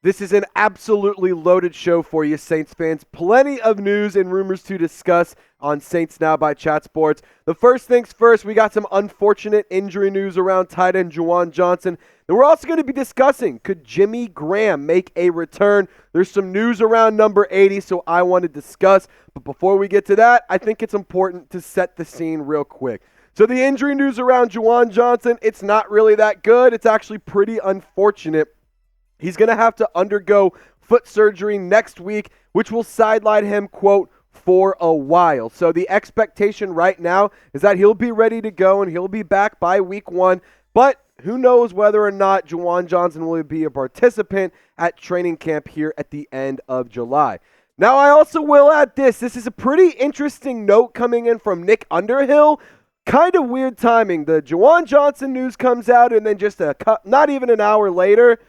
This is an absolutely loaded show for you, Saints fans. Plenty of news and rumors to discuss on Saints Now by Chat Sports. The first things first, we got some unfortunate injury news around tight end Juwan Johnson. Then we're also going to be discussing, could Jimmy Graham make a return? There's some news around number 80, so I want to discuss. But before we get to that, I think it's important to set the scene real quick. So the injury news around Juwan Johnson, it's not really that good. It's actually pretty unfortunate. He's going to have to undergo foot surgery next week, which will sideline him, quote, for a while. So the expectation right now is that he'll be ready to go and he'll be back by week 1. But who knows whether or not Juwan Johnson will be a participant at training camp here at the end of July. Now, I also will add this. This is a pretty interesting note coming in from Nick Underhill. Kind of weird timing. The Juwan Johnson news comes out, and then just not even an hour later,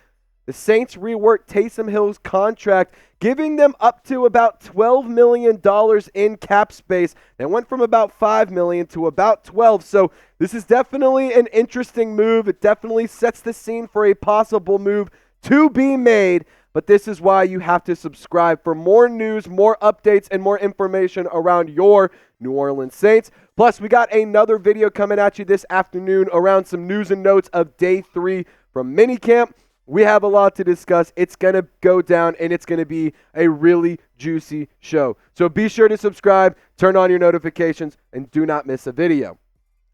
the Saints reworked Taysom Hill's contract, giving them up to about $12 million in cap space. That went from about $5 million to about $12 million. So this is definitely an interesting move. It definitely sets the scene for a possible move to be made. But this is why you have to subscribe for more news, more updates, and more information around your New Orleans Saints. Plus, we got another video coming at you this afternoon around some news and notes of day 3 from minicamp. We have a lot to discuss. It's going to go down, and it's going to be a really juicy show. So be sure to subscribe, turn on your notifications, and do not miss a video.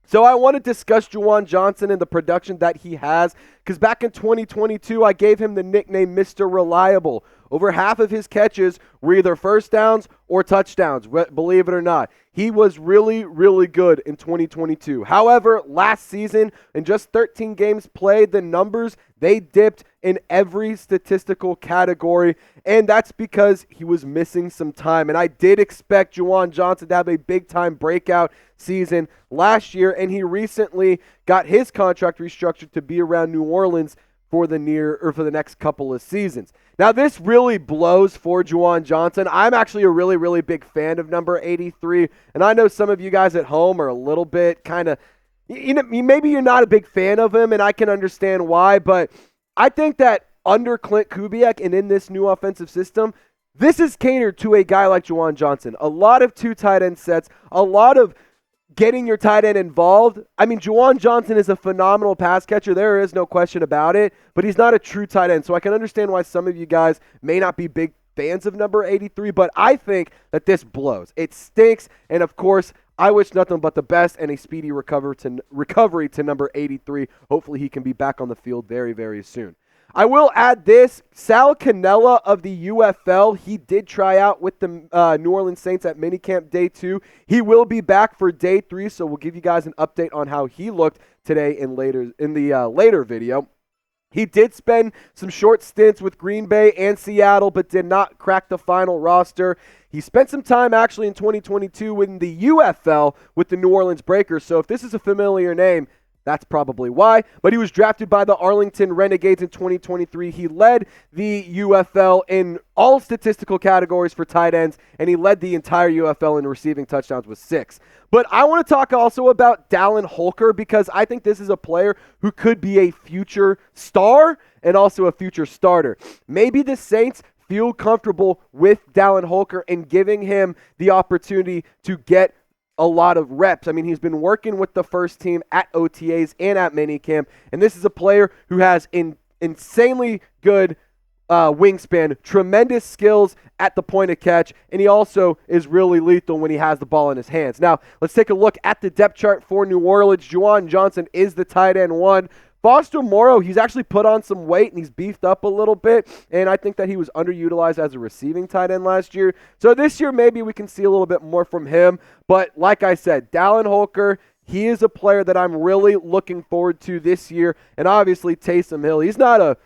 So I want to discuss Juwan Johnson and the production that he has, because back in 2022, I gave him the nickname Mr. Reliable. Over half of his catches were either first downs or touchdowns, believe it or not. He was really, really good in 2022. However, last season, in just 13 games played, the numbers, they dipped in every statistical category, and that's because he was missing some time. And I did expect Juwan Johnson to have a big-time breakout season last year, and he recently got his contract restructured to be around New Orleans for the next couple of seasons. Now, this really blows for Juwan Johnson. I'm actually a really, really big fan of number 83, and I know some of you guys at home are a little bit kind of, maybe you're not a big fan of him, and I can understand why, but I think that under Clint Kubiak and in this new offensive system, this is catered to a guy like Juwan Johnson. A lot of 2 tight end sets, a lot of getting your tight end involved. I mean, Juwan Johnson is a phenomenal pass catcher. There is no question about it, but he's not a true tight end. So I can understand why some of you guys may not be big fans of number 83, but I think that this blows. It stinks, and of course, I wish nothing but the best and a speedy recovery to number 83. Hopefully he can be back on the field very, very soon. I will add this, Sal Cannella of the UFL, he did try out with the New Orleans Saints at minicamp day 2. He will be back for day 3, so we'll give you guys an update on how he looked today in the later video. He did spend some short stints with Green Bay and Seattle, but did not crack the final roster. He spent some time actually in 2022 in the UFL with the New Orleans Breakers, so if this is a familiar name, that's probably why. But he was drafted by the Arlington Renegades in 2023. He led the UFL in all statistical categories for tight ends, and he led the entire UFL in receiving touchdowns with 6. But I want to talk also about Dallin Holker, because I think this is a player who could be a future star and also a future starter. Maybe the Saints feel comfortable with Dallin Holker and giving him the opportunity to get a lot of reps. I mean, he's been working with the first team at OTAs and at minicamp, and this is a player who has insanely good wingspan, tremendous skills at the point of catch, and he also is really lethal when he has the ball in his hands. Now, let's take a look at the depth chart for New Orleans. Juwan Johnson is the tight end 1. Foster Moreau, he's actually put on some weight and he's beefed up a little bit, and I think that he was underutilized as a receiving tight end last year. So this year, maybe we can see a little bit more from him. But like I said, Dallin Holker, he is a player that I'm really looking forward to this year. And obviously, Taysom Hill, he's not a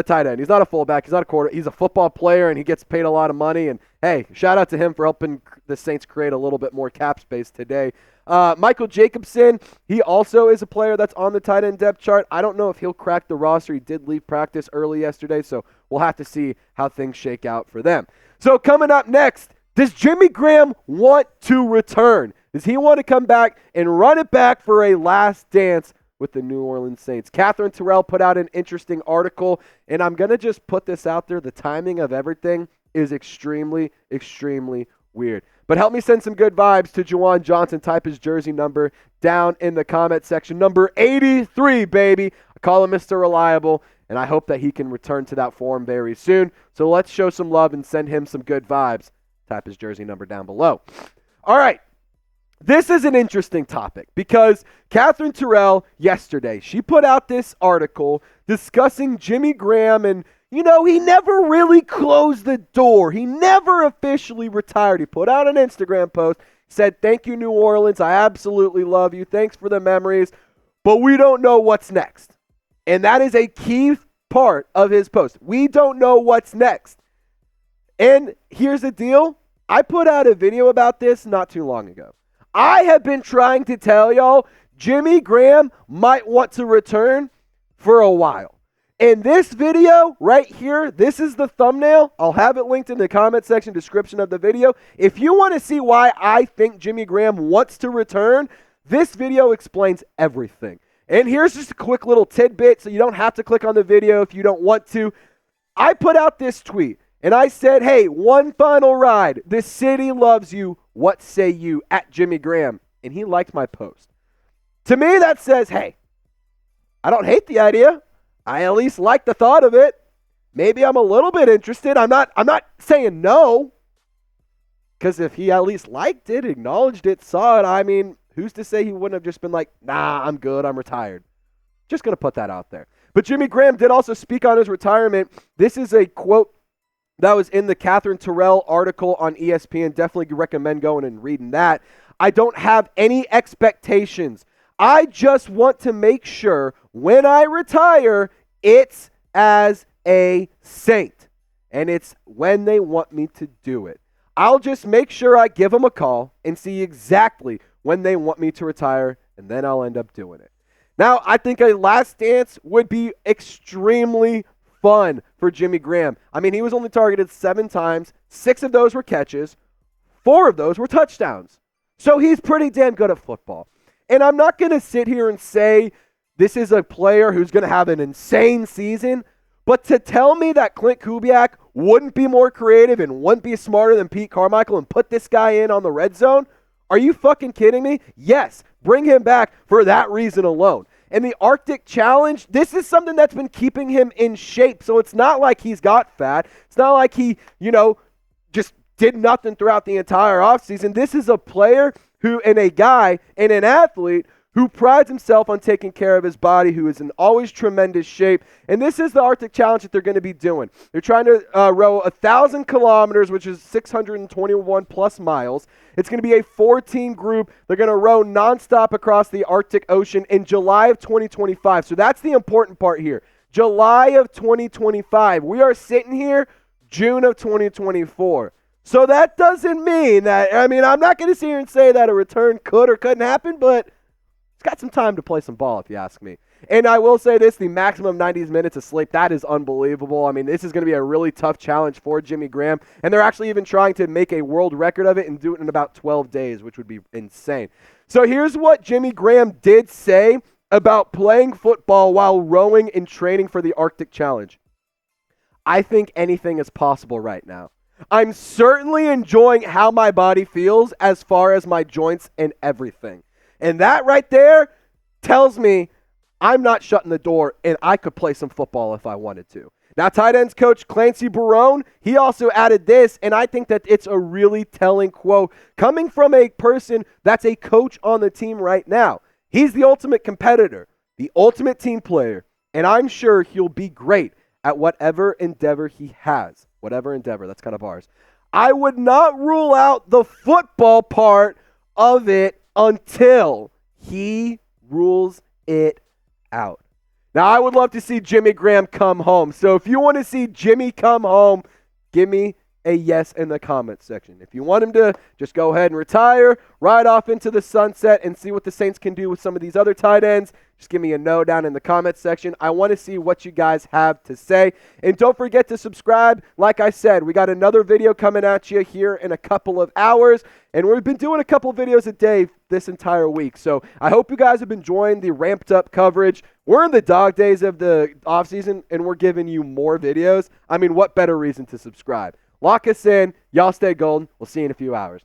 tight end. He's not a fullback. He's not a quarter. He's a football player, and he gets paid a lot of money. And, hey, shout out to him for helping the Saints create a little bit more cap space today. Michael Jacobson, he also is a player that's on the tight end depth chart. I don't know if he'll crack the roster. He did leave practice early yesterday, so we'll have to see how things shake out for them. So coming up next, does Jimmy Graham want to return? Does he want to come back and run it back for a last dance with the New Orleans Saints. Catherine Terrell put out an interesting article, and I'm going to just put this out there. The timing of everything is extremely, extremely weird. But help me send some good vibes to Juwan Johnson. Type his jersey number down in the comment section. Number 83, baby. I call him Mr. Reliable, and I hope that he can return to that form very soon. So let's show some love and send him some good vibes. Type his jersey number down below. All right. This is an interesting topic because Catherine Terrell yesterday, she put out this article discussing Jimmy Graham and, he never really closed the door. He never officially retired. He put out an Instagram post, said, "Thank you, New Orleans. I absolutely love you. Thanks for the memories, but we don't know what's next." And that is a key part of his post. We don't know what's next. And here's the deal. I put out a video about this not too long ago. I have been trying to tell y'all Jimmy Graham might want to return for a while. In this video right here, this is the thumbnail. I'll have it linked in the comment section description of the video. If you want to see why I think Jimmy Graham wants to return, this video explains everything. And here's just a quick little tidbit, so you don't have to click on the video if you don't want to. I put out this tweet, and I said, "Hey, one final ride. The city loves you. What say you?" at Jimmy Graham. And he liked my post. To me, that says, hey, I don't hate the idea. I at least like the thought of it. Maybe I'm a little bit interested. I'm not saying no. Because if he at least liked it, acknowledged it, saw it, who's to say he wouldn't have just been like, "Nah, I'm good, I'm retired." Just going to put that out there. But Jimmy Graham did also speak on his retirement. This is a quote that was in the Catherine Terrell article on ESPN. Definitely recommend going and reading that. "I don't have any expectations. I just want to make sure when I retire, it's as a Saint. And it's when they want me to do it. I'll just make sure I give them a call and see exactly when they want me to retire, and then I'll end up doing it." Now, I think a last dance would be extremely fun for Jimmy Graham. He was only targeted 7 times. 6 of those were catches. 4 of those were touchdowns. So he's pretty damn good at football. And I'm not going to sit here and say this is a player who's going to have an insane season, but to tell me that Clint Kubiak wouldn't be more creative and wouldn't be smarter than Pete Carmichael and put this guy in on the red zone, are you fucking kidding me? Yes, bring him back for that reason alone. And the Arctic Challenge, this is something that's been keeping him in shape. So it's not like he's got fat. It's not like he, just did nothing throughout the entire offseason. This is a player who, and a guy, and an athlete who prides himself on taking care of his body, who is in always tremendous shape. And this is the Arctic Challenge that they're going to be doing. They're trying to row 1,000 kilometers, which is 621 plus miles. It's going to be a 4-team group. They're going to row nonstop across the Arctic Ocean in July of 2025. So that's the important part here. July of 2025. We are sitting here June of 2024. So that doesn't mean that, I'm not going to sit here and say that a return could or couldn't happen, but he's got some time to play some ball, if you ask me. And I will say this, the maximum 90 minutes of sleep, that is unbelievable. This is going to be a really tough challenge for Jimmy Graham. And they're actually even trying to make a world record of it and do it in about 12 days, which would be insane. So here's what Jimmy Graham did say about playing football while rowing and training for the Arctic Challenge. "I think anything is possible right now. I'm certainly enjoying how my body feels as far as my joints and everything." And that right there tells me I'm not shutting the door and I could play some football if I wanted to. Now, tight ends coach Clancy Barone, he also added this, and I think that it's a really telling quote coming from a person that's a coach on the team right now. He's the ultimate competitor, the ultimate team player, and I'm sure he'll be great at whatever endeavor he has. Whatever endeavor, that's kind of ours. "I would not rule out the football part of it until he rules it out." Now, I would love to see Jimmy Graham come home. So if you want to see Jimmy come home, give me a yes in the comments section. If you want him to just go ahead and retire, ride off into the sunset, and see what the Saints can do with some of these other tight ends, just give me a no down in the comments section. I want to see what you guys have to say. And don't forget to subscribe. Like I said, we got another video coming at you here in a couple of hours. And we've been doing a couple videos a day this entire week. So I hope you guys have been enjoying the ramped up coverage. We're in the dog days of the offseason, and we're giving you more videos. I mean, what better reason to subscribe? Lock us in. Y'all stay golden. We'll see you in a few hours.